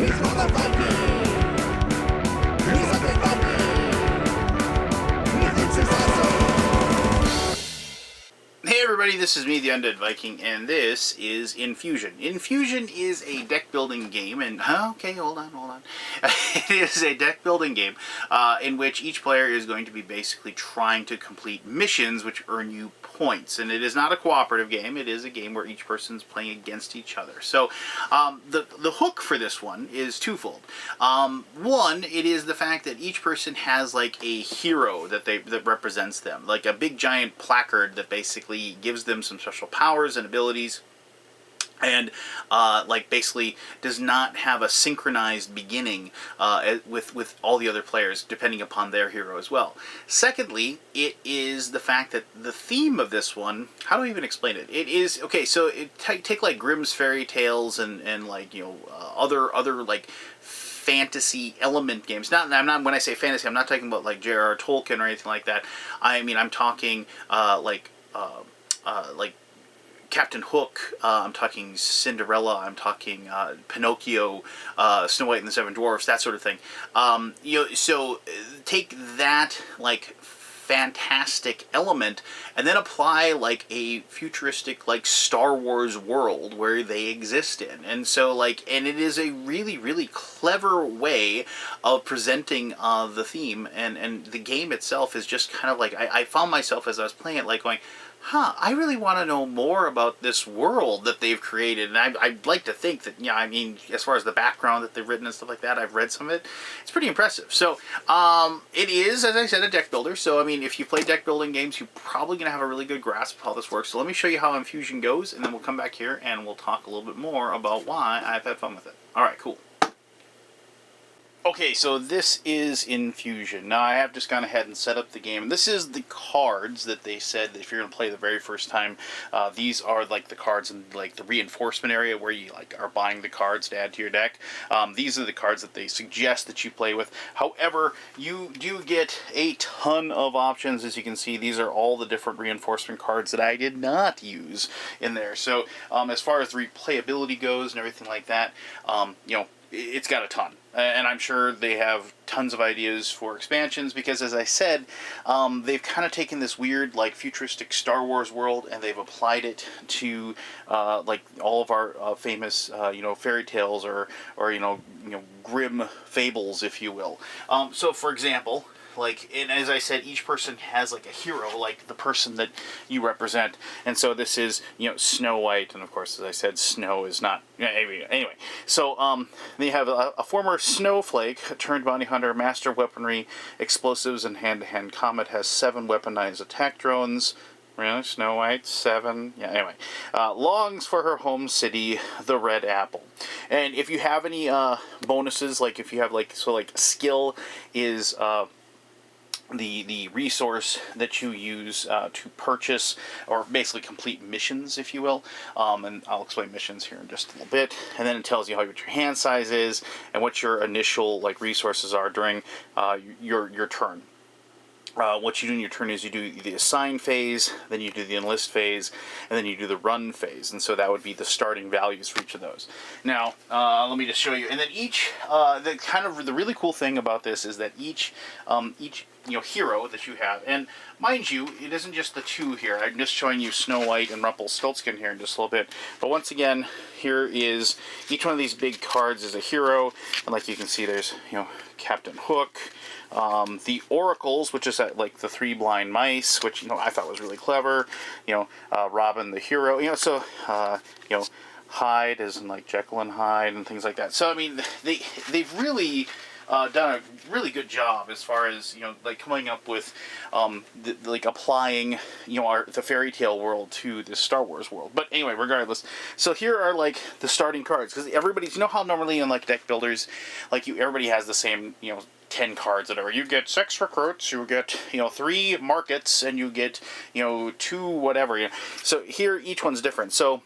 Hey everybody, this is me, the Undead Viking, and this is Infusion. Infusion is a deck building game, and okay, hold on. It is a deck building game in which each player is going to be basically trying to complete missions which earn you points. And it is not a cooperative game, it is a game where each person's playing against each other. So the hook for this one is twofold. One, it is the fact that each person has like a hero that represents them, like a big giant placard that basically gives them some special powers and abilities, and like basically does not have a synchronized beginning with all the other players, depending upon their hero as well. Secondly, it is the fact that the theme of this one, how do I even explain it? It is, okay, so take like Grimm's fairy tales and like, you know, other like fantasy element games. I'm not when I say fantasy, I'm not talking about like J.R.R. Tolkien or anything like that. I mean, I'm talking like Captain Hook, I'm talking Cinderella, I'm talking Pinocchio, Snow White and the Seven Dwarfs, that sort of thing. You know, so take that like fantastic element and then apply like a futuristic like Star Wars world where they exist in. And so like, and it is a really clever way of presenting the theme, and the game itself is just kind of like, I found myself as I was playing it like going, I really want to know more about this world that they've created. And I'd like to think that, yeah, I mean, as far as the background that they've written and stuff like that, I've read some of it. It's pretty impressive. So, it is, as I said, a deck builder. So, I mean, if you play deck building games, you're probably going to have a really good grasp of how this works. So let me show you how Infusion goes, and then we'll come back here and we'll talk a little bit more about why I've had fun with it. All right, cool. Okay, so this is Infusion. Now, I have just gone ahead and set up the game. This is the cards that they said that if you're going to play the very first time, these are like the cards in like the reinforcement area where you like are buying the cards to add to your deck. These are the cards that they suggest that you play with. However, you do get a ton of options. As you can see, these are all the different reinforcement cards that I did not use in there. So, as far as the replayability goes and everything like that, you know, it's got a ton. And I'm sure they have tons of ideas for expansions because, as I said, they've kind of taken this weird, like, futuristic Star Wars world and they've applied it to, like, all of our famous, you know, fairy tales or you know, grim fables, if you will. So, for example, like, and as I said, each person has like a hero, like the person that you represent. And so this is, you know, Snow White, and of course, as I said, snow is not. Anyway, so they have a former snowflake turned bounty hunter, master weaponry, explosives, and hand-to-hand combat. Has 7 weaponized attack drones. Really? Snow White? 7? Yeah, anyway. Longs for her home city, the Red Apple. And if you have any bonuses, like if you have like, so like skill is the resource that you use to purchase or basically complete missions, if you will. And I'll explain missions here in just a little bit. And then it tells you what your hand size is and what your initial like resources are during your turn. What you do in your turn is you do the assign phase, then you do the enlist phase, and then you do the run phase. And so that would be the starting values for each of those. Now, let me just show you. And then each, the really cool thing about this is that each you know, hero that you have, and mind you, it isn't just the 2 here. I'm just showing you Snow White and Rumpelstiltskin here in just a little bit. But once again, here is each one of these big cards is a hero, and like you can see, there's, you know, Captain Hook. The oracles, which is like the 3 blind mice, which, you know, I thought was really clever. You know, Robin the hero. You know, so you know, Hyde is in like Jekyll and Hyde and things like that. So I mean, they've really done a really good job as far as, you know, like coming up with like applying, you know, the fairy tale world to the Star Wars world. But anyway, regardless, so here are like the starting cards, because everybody's, you know how normally in like deck builders, like everybody has the same, you know, 10 cards, whatever. You get 6 recruits, you get, you know, 3 markets, and you get, you know, 2 whatever. You know. So here each one's different. So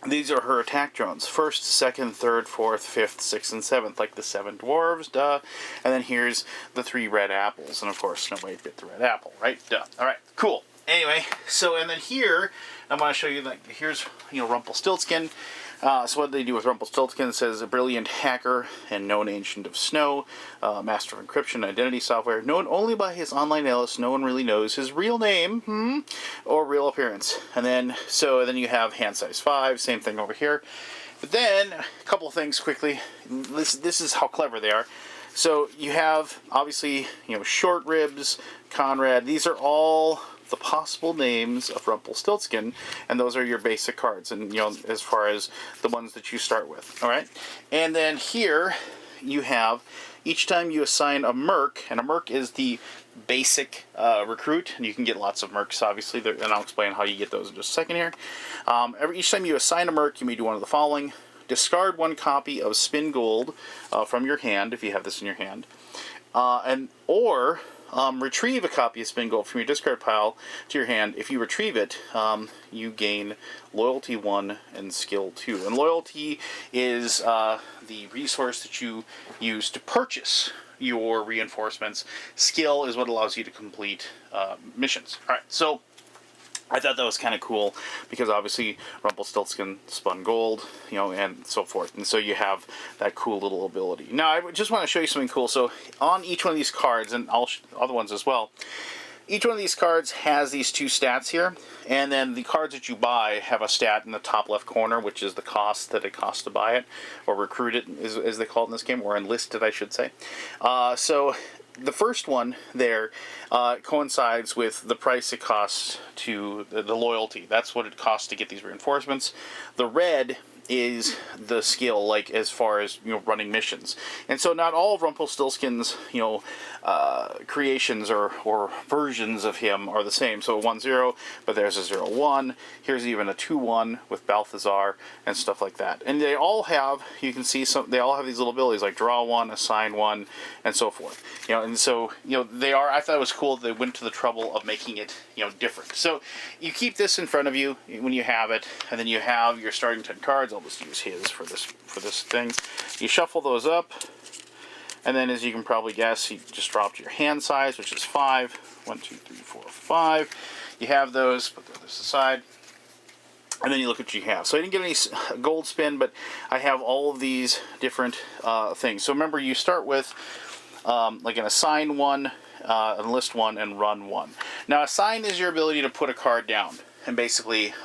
these are her attack drones. 1st, 2nd, 3rd, 4th, 5th, 6th, and 7th, like the 7 dwarves, duh. And then here's the 3 red apples. And of course, Snow White get the red apple, right? Duh. Alright, cool. Anyway, so and then here I'm going to show you, like, here's, you know, Rumpelstiltskin. So what they do with Rumpelstiltskin says a brilliant hacker and known ancient of snow, master of encryption and identity software, known only by his online alias. No one really knows his real name or real appearance. And then then you have hand size 5, same thing over here. But then a couple of things quickly. This is how clever they are. So you have obviously, you know, Short Ribs, Conrad. These are all the possible names of Rumpelstiltskin, and those are your basic cards, and, you know, as far as the ones that you start with. All right, and then here you have, each time you assign a merc, and a merc is the basic recruit, and you can get lots of mercs, obviously, and I'll explain how you get those in just a second here. Each time you assign a merc, you may do one of the following: discard 1 copy of Spin Gold from your hand, if you have this in your hand, or retrieve a copy of Spin Gold from your discard pile to your hand. If you retrieve it, you gain Loyalty 1 and Skill 2. And Loyalty is the resource that you use to purchase your reinforcements. Skill is what allows you to complete missions. Alright, so I thought that was kind of cool, because obviously Rumpelstiltskin spun gold, you know, and so forth. And so you have that cool little ability. Now, I just want to show you something cool. So on each one of these cards, and other ones as well, each one of these cards has these 2 stats here. And then the cards that you buy have a stat in the top left corner, which is the cost that it costs to buy it, or recruit it, as they call it in this game, or enlist it, I should say. So the first one there coincides with the price it costs to the loyalty. That's what it costs to get these reinforcements. The red is the skill, like, as far as, you know, running missions. And so not all of Rumpelstiltskin's, you know, creations or versions of him are the same. So a 1-0, but there's a 0-1. Here's even a 2-1 with Balthazar and stuff like that. And they all have, you can see they all have these little abilities like draw 1, assign 1, and so forth. You know, and so, you know, I thought it was cool that they went to the trouble of making it, you know, different. So you keep this in front of you when you have it, and then you have your starting 10 cards. I'll just use his for this thing. You shuffle those up, and then, as you can probably guess, you just dropped your hand size, which is 5. 1, 2, 3, 4, 5. You have those, put those aside, and then you look at what you have. So I didn't get any gold spin, but I have all of these different things. So remember, you start with like an assign 1, enlist 1, and run 1. Now, assign is your ability to put a card down and basically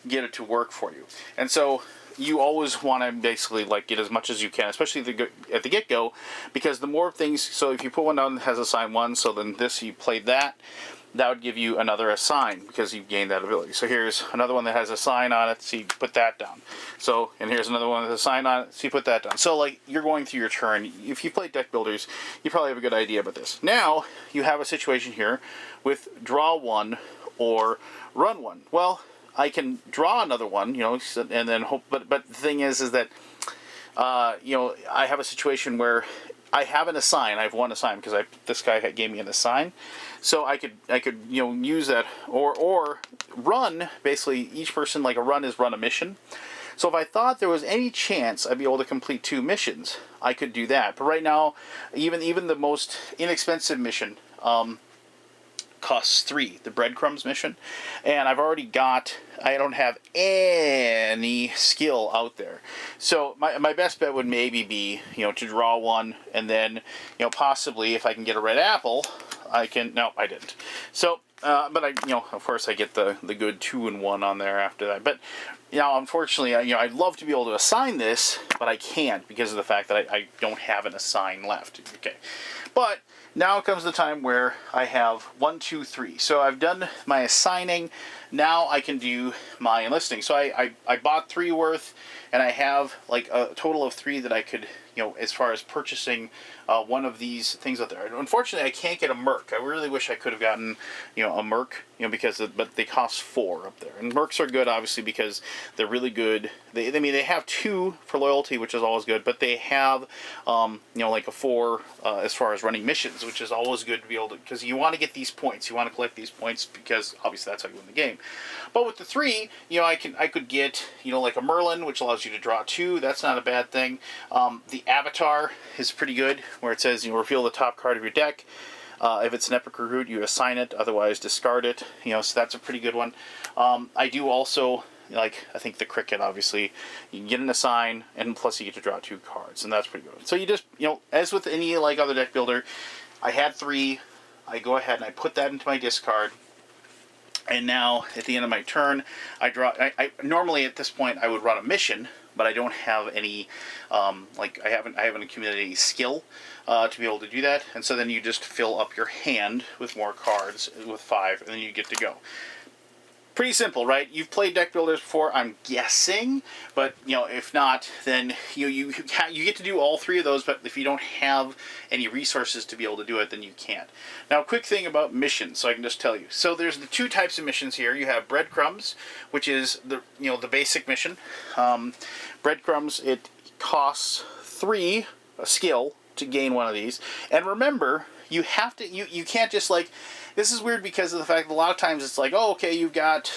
get it to work for you. And so you always want to basically, like, get as much as you can, especially at the get-go, because the more things, so if you put one down that has assign 1, so then this, you played that would give you another assign, because you've gained that ability. So here's another one that has assign on it, so you put that down. So, and here's another one that has assign on it, so you put that down. So, like, you're going through your turn. If you play deck builders, you probably have a good idea about this. Now, you have a situation here with draw 1 or run 1. Well, I can draw another one, you know, and then hope. But the thing is that, you know, I have a situation where I have an assign. I have 1 assign because this guy gave me an assign, so I could you know, use that, or run. Basically, each person, like, a run is run a mission. So if I thought there was any chance I'd be able to complete 2 missions, I could do that. But right now, even the most inexpensive mission costs 3, the breadcrumbs mission, and I don't have any skill out there. So my best bet would maybe be, you know, to draw 1, and then, you know, possibly if I can get a red apple, I can. No, I didn't. So but I, you know, of course I get the good 2 and 1 on there after that. But, you know, unfortunately, you know, I'd love to be able to assign this, but I can't because of the fact that I don't have an assign left. Okay, but now comes the time where I have 1, 2, 3. So I've done my assigning. Now I can do my enlisting. So I bought 3 worth, and I have like a total of 3 that I could, you know, as far as purchasing one of these things out there. Unfortunately, I can't get a merc. I really wish I could have gotten, you know, a merc, you know, but they cost 4 up there. And mercs are good, obviously, because they're really good. They have 2 for loyalty, which is always good, but they have, you know, like a 4 as far as running missions, which is always good to be able to, because you want to get these points. You want to collect these points because obviously that's how you win the game. But with the 3, you know, I could get, you know, like a Merlin, which allows you to draw 2. That's not a bad thing. The Avatar is pretty good, where it says, you know, reveal the top card of your deck. If it's an epic recruit, you assign it, otherwise discard it. So that's a pretty good one. I do also, like, I think the cricket, obviously, you can get an assign, and plus you get to draw 2 cards, and that's pretty good. So you just, as with any, like, other deck builder, I had 3, I go ahead and I put that into my discard, and now, at the end of my turn, I draw, normally at this point I would run a mission, but I don't have any, I haven't accumulated any skill to be able to do that, and so then you just fill up your hand with more cards, with 5, and then you get to go. Pretty simple, right? You've played deck builders before, I'm guessing, but if not, then you get to do all 3 of those. But if you don't have any resources to be able to do it, then you can't. Now, quick thing about missions, so I can just tell you. So there's the 2 types of missions here. You have breadcrumbs, which is the basic mission. Breadcrumbs, it costs 3 skill to gain one of these, and remember, you have to you can't just like. This is weird because of the fact that a lot of times it's like, oh, okay, you've got,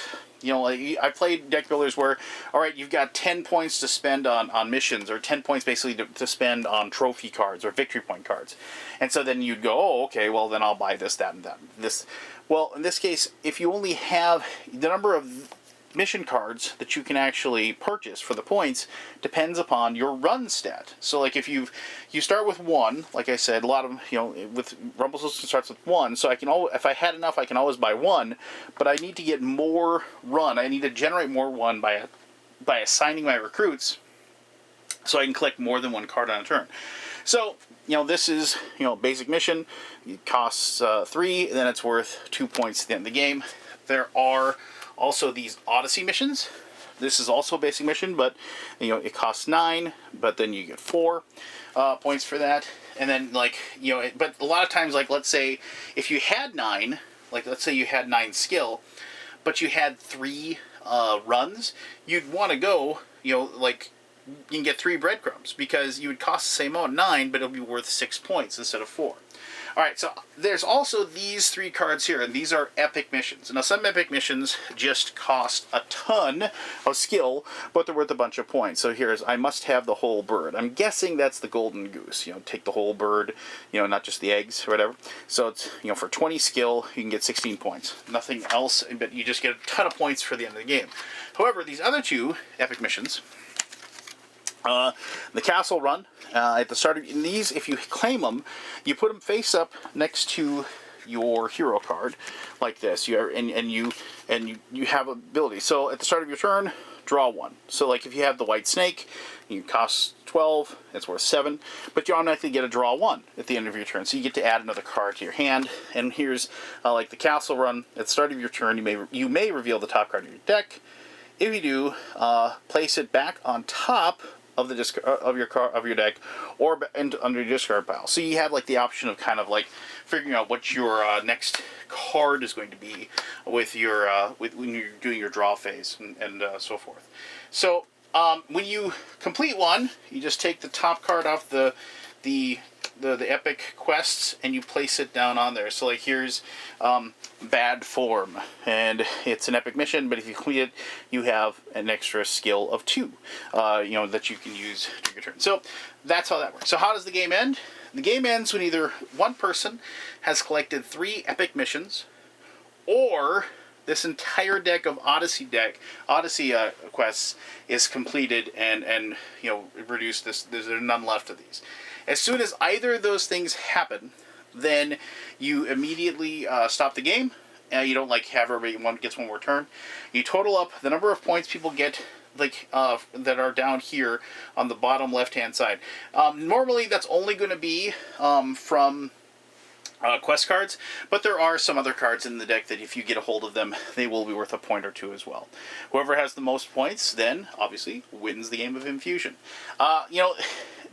I played deck builders where, all right, you've got 10 points to spend on missions, or 10 points basically to spend on trophy cards or victory point cards. And so then you'd go, oh, okay, well, then I'll buy this, that, and that. Well, in this case, if you only have the number of mission cards that you can actually purchase for the points depends upon your run stat. So like if you start with 1, like I said, a lot of with Rumpelstiltskin starts with 1, so I can if I had enough I can always buy 1, but I need to get more run. I need to generate more 1 by assigning my recruits, so I can collect more than 1 card on a turn. So this is basic mission. It costs 3, and then it's worth 2 points at the end of the game. There are also these Odyssey missions. This is also a basic mission, but it costs 9, but then you get 4 points for that. And then but a lot of times, like let's say if you had 9, like let's say you had 9 skill, but you had 3 runs, you'd want to go, you can get 3 breadcrumbs because you would cost the same amount, 9, but it'll be worth 6 points instead of 4. Alright, so there's also these 3 cards here, and these are epic missions. Now, some epic missions just cost a ton of skill, but they're worth a bunch of points. So here's, I must have the whole bird. I'm guessing that's the golden goose. Take the whole bird, not just the eggs or whatever. So it's, for 20 skill, you can get 16 points. Nothing else, but you just get a ton of points for the end of the game. However, these other 2 epic missions, the castle run, at the start of these, if you claim them, you put them face up next to your hero card, like this. You have ability. So at the start of your turn, draw 1. So like if you have the white snake, you cost 12, it's worth 7, but you automatically get a draw 1 at the end of your turn. So you get to add another card to your hand. And here's like the castle run. At the start of your turn, you may reveal the top card of your deck. If you do, place it back on top of the of your deck, or under your discard pile. So you have like the option of kind of like figuring out what your next card is going to be with your when you're doing your draw phase and so forth. So when you complete one, you just take the top card off the epic quests and you place it down on there. So like here's Bad Form, and it's an epic mission, but if you complete it, you have an extra skill of 2, that you can use during your turn. So that's how that works. So how does the game end? The game ends when either one person has collected 3 epic missions, or this entire deck of Odyssey quests is completed and reduced. There's none left of these. As soon as either of those things happen, then you immediately stop the game. You don't have everybody gets one more turn. You total up the number of points people get, that are down here on the bottom left-hand side. Normally, that's only going to be from quest cards, but there are some other cards in the deck that if you get a hold of them, they will be worth a point or 2 as well. Whoever has the most points then obviously wins the game of Infusion.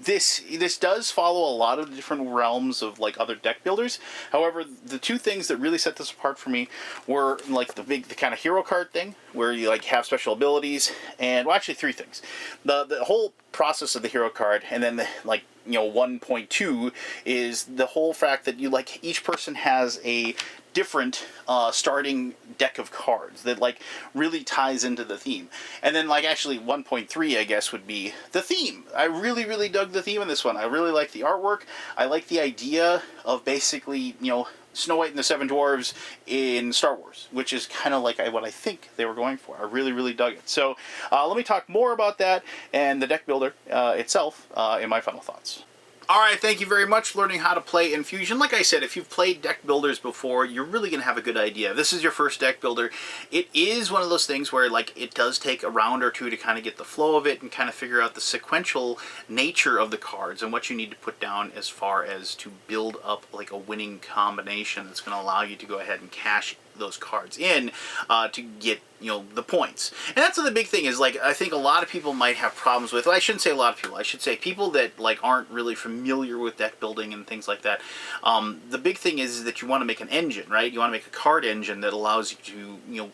This does follow a lot of different realms of other deck builders. However, the 2 things that really set this apart for me were the kind of hero card thing, where you have special abilities, and well, actually 3 things. The whole process of the hero card, and then 1.2 is the whole fact that each person has a different starting deck of cards that like really ties into the theme. And then like actually 1.3 I guess would be the theme. I really dug the theme in this one. I really like the artwork. I like the idea of basically, you know, Snow White and the Seven Dwarves in Star Wars, which is kind of like what I think they were going for. I really dug it. So let me talk more about that and the deck builder itself in my final thoughts. Alright, thank you very much for learning how to play Infusion. Like I said, if you've played deck builders before, you're really going to have a good idea. If this is your first deck builder, it is one of those things where like it does take a round or two to kind of get the flow of it and kind of figure out the sequential nature of the cards and what you need to put down as far as to build up like a winning combination that's going to allow you to go ahead and cash those cards in to get, you know, the points. And that's what the big thing is. Like, I think a lot of people might have problems with, well, I shouldn't say a lot of people, I should say people that like aren't really familiar with deck building and things like that. The big thing is that you want to make an engine, right? You want to make a card engine that allows you to, you know,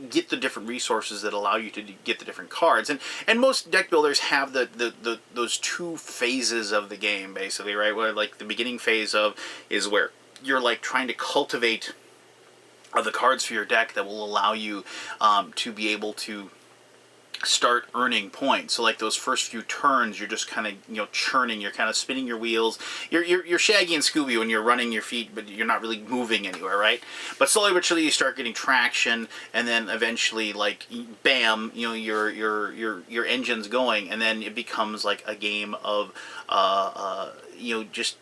get the different resources that allow you to get the different cards. And most deck builders have those two phases of the game, basically, right? Where like the beginning phase of is where you're like trying to cultivate the cards for your deck that will allow you to be able to start earning points. So like those first few turns, you're just kind of, you know, churning. You're kind of spinning your wheels. You're Shaggy and Scooby when you're running your feet, but you're not really moving anywhere, right? But slowly but surely you start getting traction, and then eventually, like, bam, you know, your engine's going, and then it becomes like a game of you know, just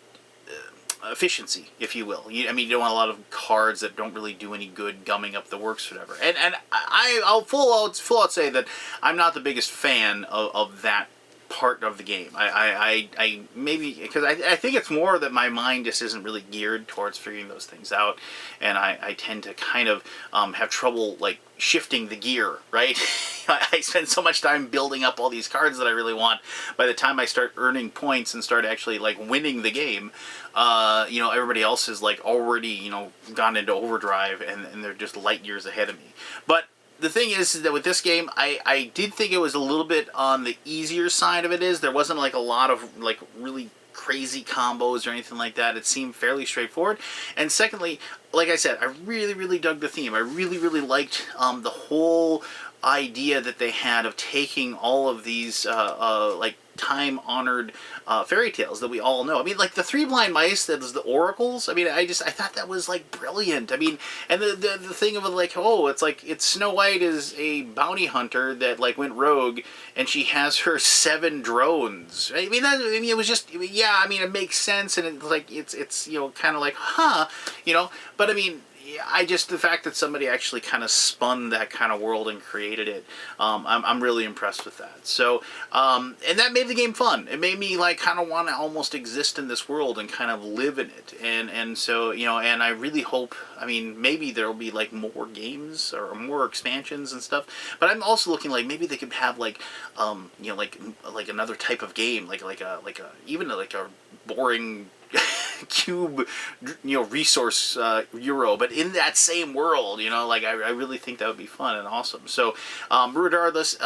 efficiency, if you will. I mean, you don't want a lot of cards that don't really do any good gumming up the works, or whatever. And I'll full out say that I'm not the biggest fan of that part of the game. I maybe because I think it's more that my mind just isn't really geared towards figuring those things out, and I tend to kind of have trouble like shifting the gear, right? I spend so much time building up all these cards that I really want. By the time I start earning points and start actually like winning the game, you know, everybody else is like already, you know, gone into overdrive, and they're just light years ahead of me. But the thing is that with this game, I did think it was a little bit on the easier side of it. There wasn't like a lot of like really crazy combos or anything like that. It seemed fairly straightforward. And secondly, like I said, I really dug the theme. I really liked the whole idea that they had of taking all of these like time-honored fairy tales that we all know. I mean, like the Three Blind Mice, that was the oracles. I mean, I thought that was like brilliant. I mean, and the thing of it, like, oh, it's like it's Snow White is a bounty hunter that like went rogue, and she has her 7 drones. I mean, it was just, yeah. I mean, it makes sense, and it's like it's you know, kind of like, huh, you know. But I mean, the fact that somebody actually kind of spun that kind of world and created it, I'm really impressed with that. So, and that made the game fun. It made me like kind of want to almost exist in this world and kind of live in it. And so, you know, and I really hope, I mean, maybe there'll be like more games or more expansions and stuff. But I'm also looking like maybe they could have like, you know, like another type of game, like a even like a boring cube, you know, resource Euro, but in that same world, you know, like I really think that would be fun and awesome. So regardless,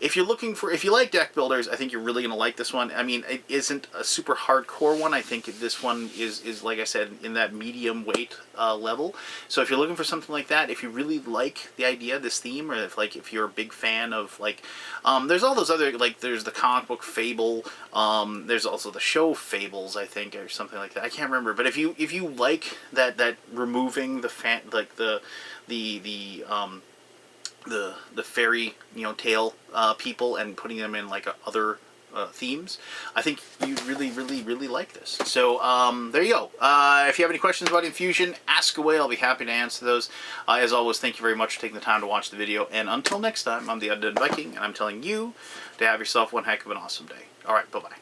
if you like deck builders, I think you're really gonna like this one. I mean, it isn't a super hardcore one. I think this one is like I said, in that medium weight level. So if you're looking for something like that, if you really like the idea of this theme, or if you're a big fan of like, there's all those other, like there's the comic book Fable, there's also the show Fables, I think, or something like that. I can't remember, but if you like that removing the fairy, you know, tale people and putting them in like other themes, I think you really like this. So there you go. If you have any questions about Infusion, ask away. I'll be happy to answer those. As always, thank you very much for taking the time to watch the video. And until next time, I'm the Undead Viking, and I'm telling you to have yourself one heck of an awesome day. All right, bye bye.